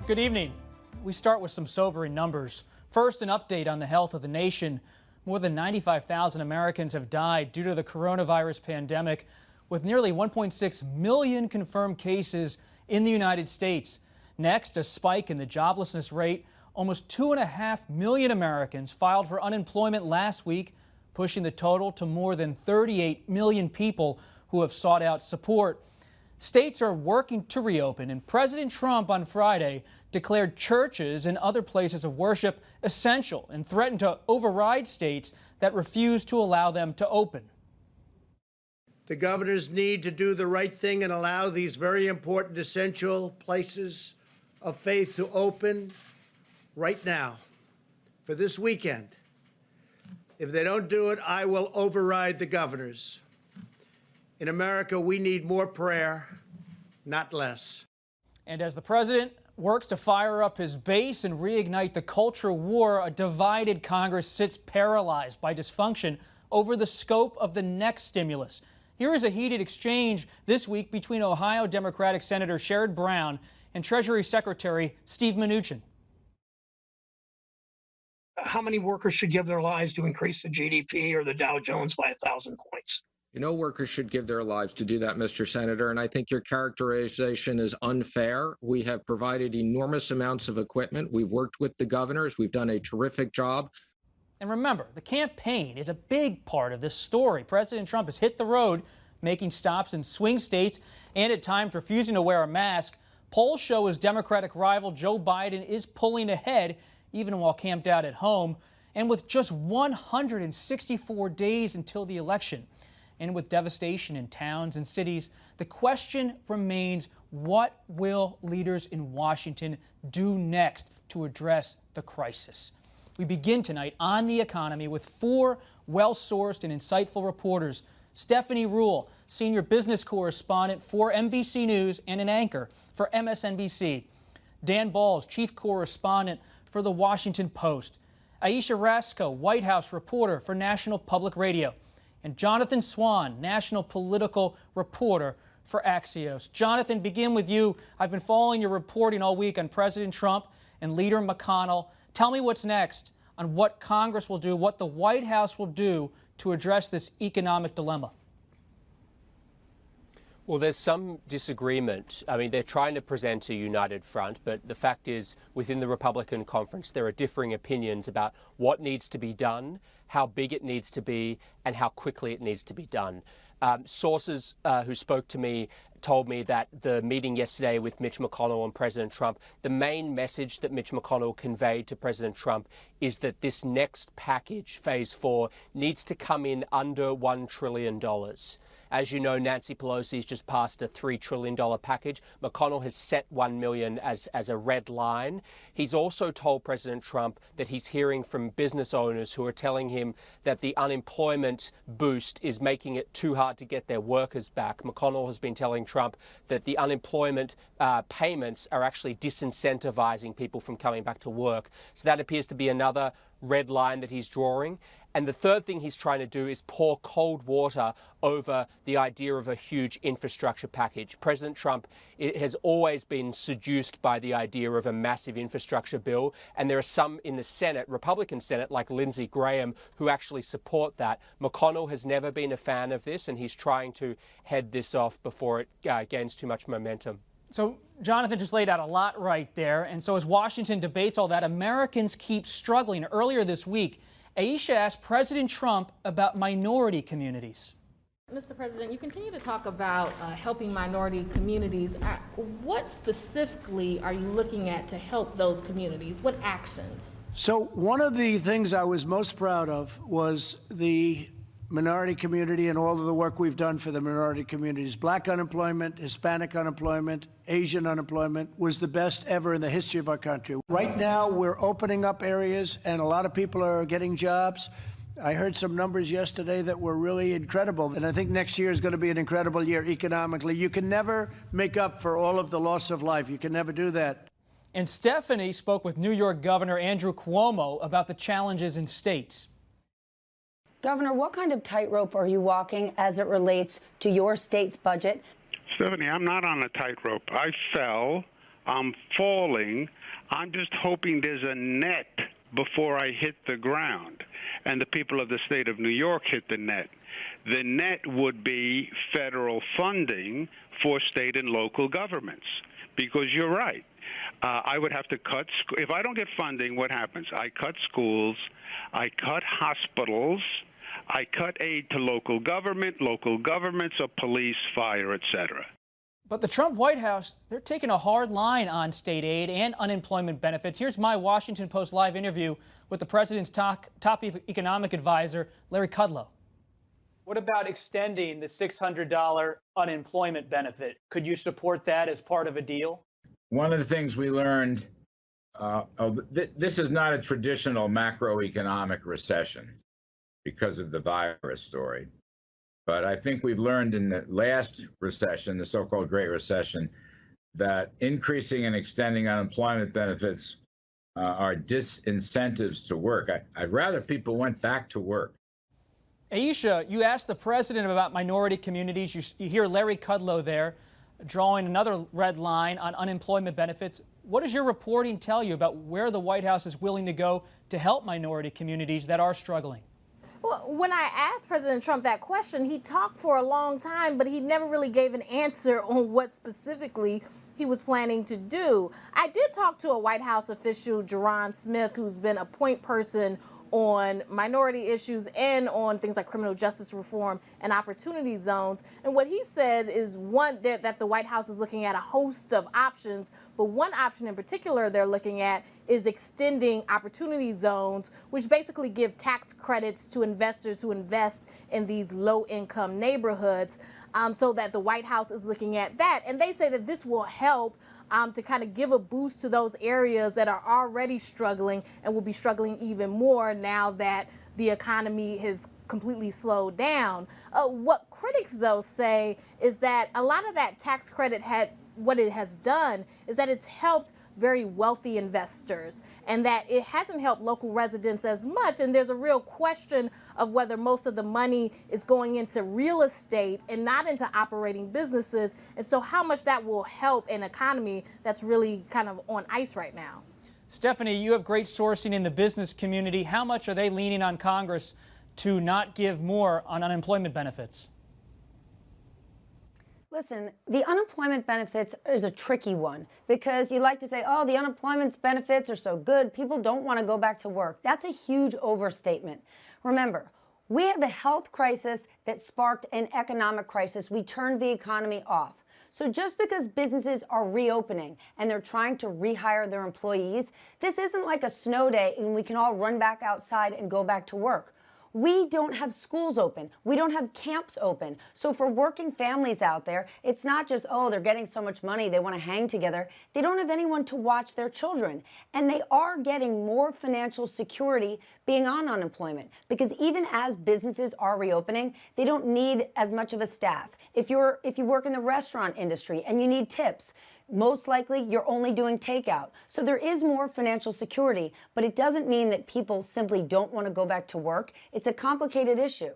Good evening. We start with some sobering numbers. First, an update on the health of the nation. More than 95,000 Americans have died due to the coronavirus pandemic, with nearly 1.6 million confirmed cases in the United States. Next, a spike in the joblessness rate. Almost 2.5 million Americans filed for unemployment last week, pushing the total to more than 38 million people who have sought out support. States are working to reopen, and President Trump on Friday declared churches and other places of worship essential and threatened to override states that refuse to allow them to open. The governors need to do the right thing and allow these very important essential places of faith to open right now for this weekend. If they don't do it, I will override the governors. In America, we need more prayer, not less. And as the president works to fire up his base and reignite the culture war, a divided Congress sits paralyzed by dysfunction over the scope of the next stimulus. Here is a heated exchange this week between Ohio Democratic Senator Sherrod Brown and Treasury Secretary Steve Mnuchin. How many workers should give their lives to increase the GDP or the Dow Jones by 1,000 points? You know, workers should give their lives to do that, Mr. Senator, and I think your characterization is unfair. We have provided enormous amounts of equipment. We've worked with the governors. We've done a terrific job. And remember, the campaign is a big part of this story. President Trump has hit the road, making stops in swing states and at times refusing to wear a mask. Polls show his Democratic rival Joe Biden is pulling ahead, even while camped out at home, and with just 164 days until the election. And with devastation in towns and cities, the question remains, what will leaders in Washington do next to address the crisis? We begin tonight on the economy with four well-sourced and insightful reporters. Stephanie Ruhle, senior business correspondent for NBC News and an anchor for MSNBC. Dan Balz, chief correspondent for The Washington Post. Ayesha Rascoe, White House reporter for National Public Radio. And Jonathan Swan, national political reporter for Axios. Jonathan, begin with you. I've been following your reporting all week on President Trump and Leader McConnell. Tell me what's next on what Congress will do, what the White House will do to address this economic dilemma. Well, there's some disagreement. I mean, they're trying to present a united front, but the fact is, within the Republican conference, there are differing opinions about what needs to be done, how big it needs to be, and how quickly it needs to be done. Sources who spoke to me told me that the meeting yesterday with Mitch McConnell and President Trump, the main message that Mitch McConnell conveyed to President Trump is that this next package, Phase 4, needs to come in under $1 trillion. As you know, Nancy Pelosi's just passed a $3 trillion package. McConnell has set $1 million as a red line. He's also told President Trump that he's hearing from business owners who are telling him that the unemployment boost is making it too hard to get their workers back. McConnell has been telling Trump that the unemployment payments are actually disincentivizing people from coming back to work. So that appears to be another red line that he's drawing. And the third thing he's trying to do is pour cold water over the idea of a huge infrastructure package. President Trump has always been seduced by the idea of a massive infrastructure bill, and there are some in the Senate, Republican Senate, like Lindsey Graham, who actually support that. McConnell has never been a fan of this, and he's trying to head this off before it gains too much momentum. So Jonathan just laid out a lot right there. And so as Washington debates all that, Americans keep struggling. Earlier this week, Ayesha asked President Trump about minority communities. Mr. President, you continue to talk about helping minority communities. What specifically are you looking at to help those communities? What actions? So one of the things I was most proud of was the minority community and all of the work we've done for the minority communities. Black unemployment, Hispanic unemployment, Asian unemployment was the best ever in the history of our country. Right now, we're opening up areas, and a lot of people are getting jobs. I heard some numbers yesterday that were really incredible, and I think next year is going to be an incredible year economically. You can never make up for all of the loss of life. You can never do that. And Stephanie spoke with New York Governor Andrew Cuomo about the challenges in states. Governor, what kind of tightrope are you walking as it relates to your state's budget? Stephanie, I'm not on a tightrope. I fell I'm falling. I'm just hoping there's a net before I hit the ground. And the people of the state of New York hit the net. The net would be federal funding for state and local governments. Because you're right. I would have to cut. If I don't get funding, what happens? I cut schools. I cut hospitals. I cut aid to local governments are police, fire, etc. But the Trump White House, they're taking a hard line on state aid and unemployment benefits. Here's my Washington Post live interview with the president's top economic advisor, Larry Kudlow. What about extending the $600 unemployment benefit? Could you support that as part of a deal? One of the things we learned, this is not a traditional macroeconomic recession because of the virus story. But I think we've learned in the last recession, the so-called Great Recession, that increasing and extending unemployment benefits are disincentives to work. I'd rather people went back to work. Ayesha, you asked the president about minority communities. You hear Larry Kudlow there drawing another red line on unemployment benefits. What does your reporting tell you about where the White House is willing to go to help minority communities that are struggling? Well, when I asked President Trump that question, he talked for a long time, but he never really gave an answer on what specifically he was planning to do. I did talk to a White House official, Jerron Smith, who's been a point person on minority issues and on things like criminal justice reform and opportunity zones. And what he said is that the White House is looking at a host of options, but one option in particular they're looking at is extending opportunity zones, which basically give tax credits to investors who invest in these low-income neighborhoods, so that the White House is looking at that. And they say that this will help to kind of give a boost to those areas that are already struggling and will be struggling even more now that the economy has completely slowed down. What critics, though, say is that a lot of that tax credit what it has done is that it's helped very wealthy investors and that it hasn't helped local residents as much. And there's a real question of whether most of the money is going into real estate and not into operating businesses. And so how much that will help an economy that's really kind of on ice right now. Stephanie, you have great sourcing in the business community. How much are they leaning on Congress to not give more on unemployment benefits? Listen, the unemployment benefits is a tricky one because you like to say, oh, the unemployment benefits are so good, people don't want to go back to work. That's a huge overstatement. Remember, we have a health crisis that sparked an economic crisis. We turned the economy off. So just because businesses are reopening and they're trying to rehire their employees, this isn't like a snow day and we can all run back outside and go back to work. We don't have schools open. We don't have camps open. So for working families out there, it's not just, oh, they're getting so much money, they want to hang together. They don't have anyone to watch their children. And they are getting more financial security being on unemployment because even as businesses are reopening, they don't need as much of a staff. If you work in the restaurant industry and you need tips, most likely you're only doing takeout. So there is more financial security, but it doesn't mean that people simply don't want to go back to work. It's a complicated issue.